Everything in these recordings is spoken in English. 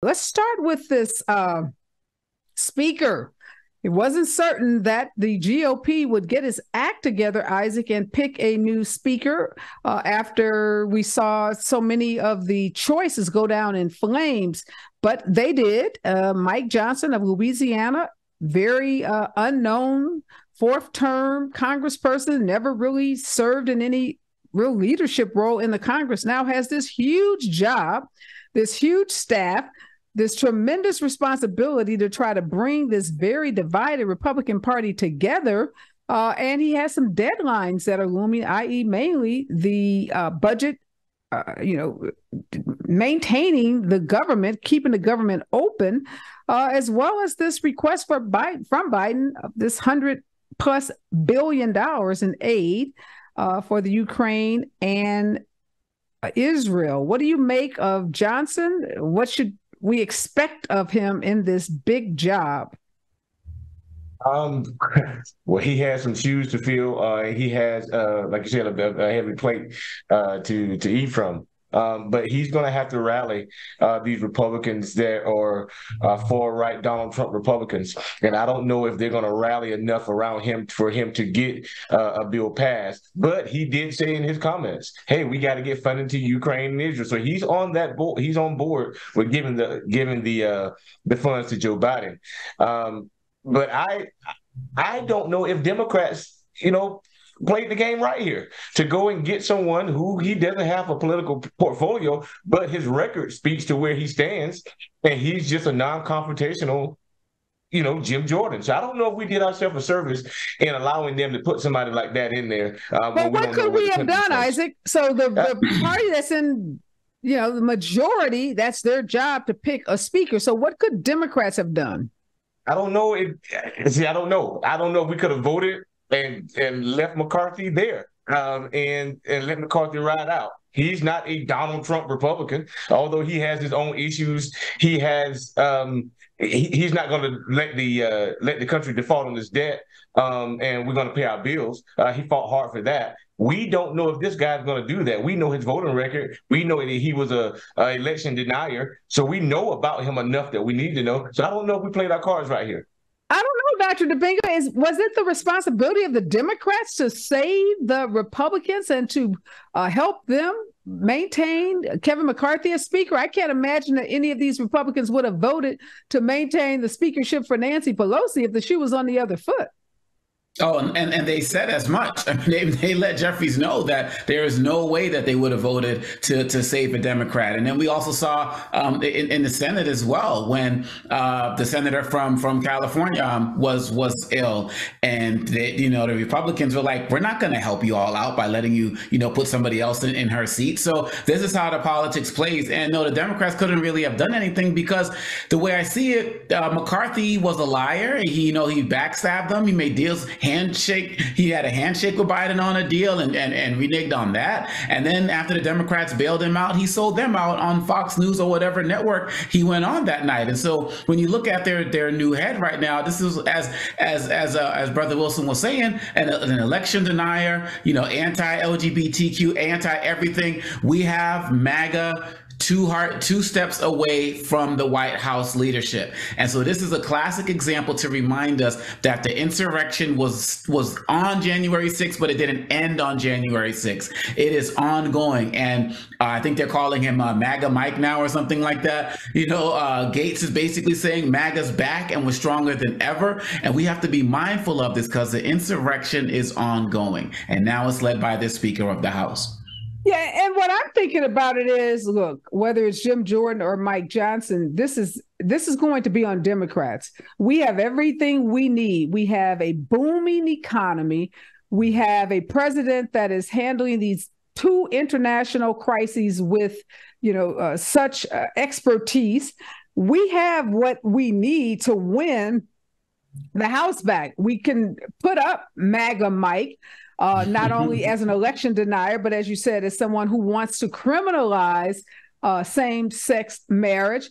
Let's start with this speaker. It wasn't certain that the GOP would get its act together, Isaac, and pick a new speaker after we saw so many of the choices go down in flames. But they did. Mike Johnson of Louisiana, very unknown fourth-term congressperson, never really served in any real leadership role in the Congress, now has this huge job, this huge staff, this tremendous responsibility to try to bring this very divided Republican Party together. And he has some deadlines that are looming, i.e. mainly the budget, maintaining the government, keeping the government open, as well as this request from Biden, this $100+ billion in aid for the Ukraine and Israel. What do you make of Johnson? What should we expect of him in this big job? Well, he has some shoes to fill. He has, like you said, a heavy plate to eat from. But he's going to have to rally these Republicans that are far-right Donald Trump Republicans. And I don't know if they're going to rally enough around him for him to get a bill passed. But he did say in his comments, hey, we got to get funding to Ukraine and Israel. So he's on that board. He's on board with giving the funds to Joe Biden. But I don't know if Democrats, played the game right here to go and get someone who he doesn't have a political portfolio, but his record speaks to where he stands, and he's just a non-confrontational, Jim Jordan. So I don't know if we did ourselves a service in allowing them to put somebody like that in there. But what could we have done, Isaac? So the party that's in, the majority, that's their job to pick a speaker. So what could Democrats have done? I don't know. I don't know. I don't know if we could have voted and left McCarthy there and let McCarthy ride out. He's not a Donald Trump Republican, although he has his own issues. He has he's not going to let the country default on his debt, and we're going to pay our bills. He fought hard for that. We don't know if this guy's going to do that. We know his voting record. We know that he was a election denier. So we know about him enough that we need to know. So I don't know if we played our cards right here. I don't know, Dr. Dibinga. Was it the responsibility of the Democrats to save the Republicans and to help them maintain Kevin McCarthy as Speaker? I can't imagine that any of these Republicans would have voted to maintain the speakership for Nancy Pelosi if the shoe was on the other foot. Oh, and they said as much. I mean, they let Jeffries know that there is no way that they would have voted to save a Democrat. And then we also saw in the Senate as well when the senator from California was ill, and the Republicans were like, we're not going to help you all out by letting you put somebody else in her seat. So this is how the politics plays. And no, the Democrats couldn't really have done anything because the way I see it, McCarthy was a liar. He backstabbed them. He made deals. He had a handshake with Biden on a deal and reneged on that. And then after the Democrats bailed him out, he sold them out on Fox News or whatever network he went on that night. And so when you look at their new head right now, this is as Brother Wilson was saying, an election denier, anti-LGBTQ, anti-everything. We have MAGA two steps away from the White House leadership. And so this is a classic example to remind us that the insurrection was on January 6th, but it didn't end on January 6th. It is ongoing. And I think they're calling him MAGA Mike now or something like that. Gates is basically saying MAGA's back and was stronger than ever. And we have to be mindful of this because the insurrection is ongoing. And now it's led by the Speaker of the House. Yeah, and what I'm thinking about it is, look, whether it's Jim Jordan or Mike Johnson, this is going to be on Democrats. We have everything we need. We have a booming economy. We have a president that is handling these two international crises with, such expertise. We have what we need to win the House back. We can put up MAGA Mike. Not only as an election denier, but as you said, as someone who wants to criminalize same-sex marriage.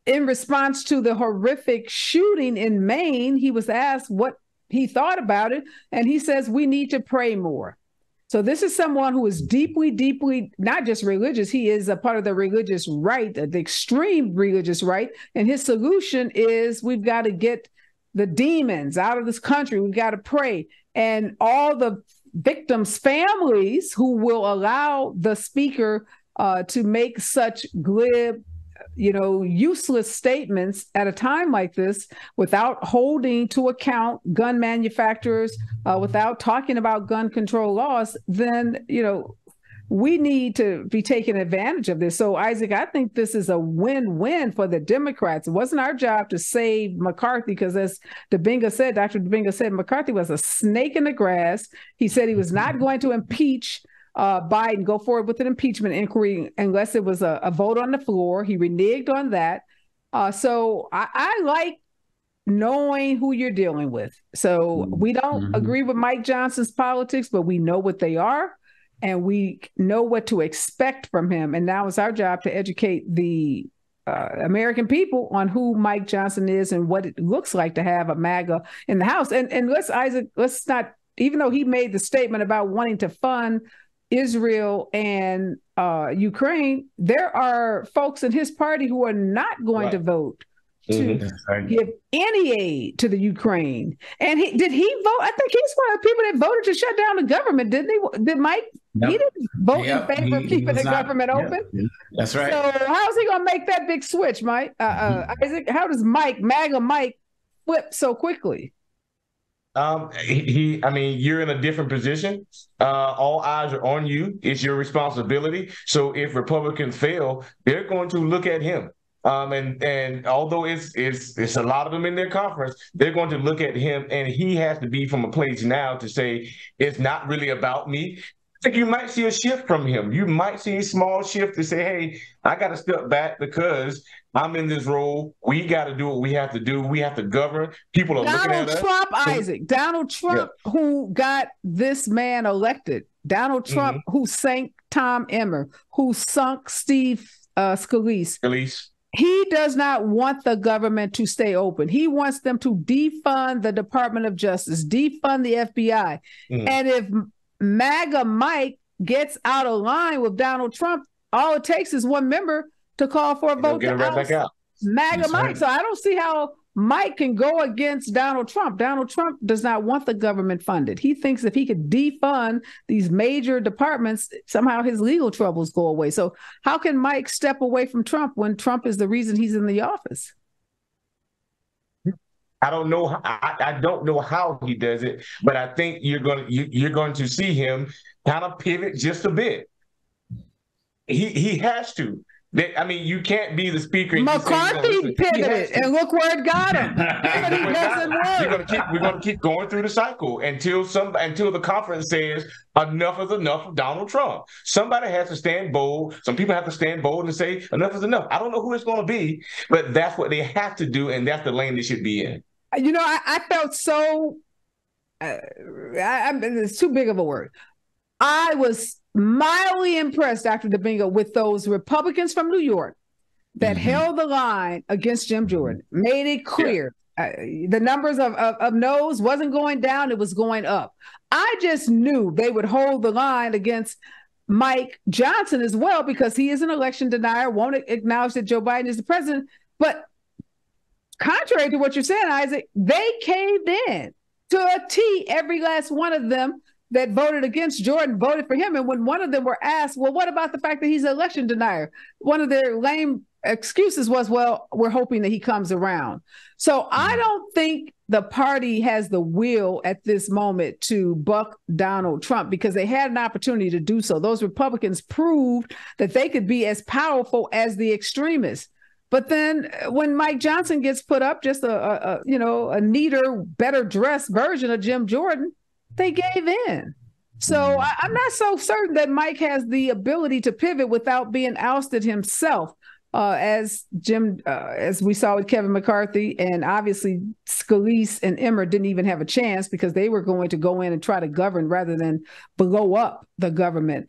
In response to the horrific shooting in Maine, he was asked what he thought about it, and he says, we need to pray more. So this is someone who is deeply, deeply, not just religious, he is a part of the religious right, the extreme religious right. And his solution is we've got to get the demons out of this country. We've got to pray. And all the victims' families who will allow the speaker to make such glib, useless statements at a time like this without holding to account gun manufacturers, without talking about gun control laws, then, we need to be taking advantage of this. So, Isaac, I think this is a win-win for the Democrats. It wasn't our job to save McCarthy because, as Dr. Dibinga said, McCarthy was a snake in the grass. He said he was not going to impeach Biden, go forward with an impeachment inquiry unless it was a vote on the floor. He reneged on that. So I like knowing who you're dealing with. So we don't agree with Mike Johnson's politics, but we know what they are and we know what to expect from him. And now it's our job to educate the American people on who Mike Johnson is and what it looks like to have a MAGA in the House. And let's not, even though he made the statement about wanting to fund Israel and Ukraine, there are folks in his party who are not going to vote to give any aid to the Ukraine. And did he vote? I think he's one of the people that voted to shut down the government, didn't he? Did Mike? Yep. He didn't vote in favor of keeping the government open. That's right. So how's he going to make that big switch, Mike? Isaac, how does MAGA Mike, flip so quickly? You're in a different position. All eyes are on you. It's your responsibility. So if Republicans fail, they're going to look at him. And although it's a lot of them in their conference, they're going to look at him, and he has to be from a place now to say, it's not really about me. I think you might see a shift from him. You might see a small shift to say, hey, I got to step back because I'm in this role. We got to do what we have to do. We have to govern. People are looking at us. Donald Trump, who got this man elected. Donald Trump, who sank Tom Emmer, who sunk Steve Scalise. He does not want the government to stay open. He wants them to defund the Department of Justice, defund the FBI. And if MAGA Mike gets out of line with Donald Trump, all it takes is one member to call for a vote to oust MAGA Mike. So I don't see how Mike can go against Donald Trump. Donald Trump does not want the government funded. He thinks if he could defund these major departments, somehow his legal troubles go away. So how can Mike step away from Trump when Trump is the reason he's in the office? I don't know. I don't know how he does it, but I think you're going to see him kind of pivot just a bit. He has to. You can't be the speaker. And McCarthy pivoted, and look where it got him. It doesn't work. We're going to keep going through the cycle until the conference says enough is enough of Donald Trump. Somebody has to stand bold. Some people have to stand bold and say enough is enough. I don't know who it's going to be, but that's what they have to do, and that's the lane they should be in. I felt so. It's too big of a word. I was mildly impressed, Dr. Dibinga, with those Republicans from New York that held the line against Jim Jordan, made it clear. The numbers of no's wasn't going down, it was going up. I just knew they would hold the line against Mike Johnson as well, because he is an election denier, won't acknowledge that Joe Biden is the president. But contrary to what you're saying, Isaac, they caved in to a T, every last one of them that voted against Jordan voted for him. And when one of them were asked, well, what about the fact that he's an election denier? One of their lame excuses was, well, we're hoping that he comes around. So I don't think the party has the will at this moment to buck Donald Trump, because they had an opportunity to do so. Those Republicans proved that they could be as powerful as the extremists. But then when Mike Johnson gets put up, just a neater, better dressed version of Jim Jordan, they gave in. So I'm not so certain that Mike has the ability to pivot without being ousted himself, as we saw with Kevin McCarthy. And obviously Scalise and Emmer didn't even have a chance because they were going to go in and try to govern rather than blow up the government.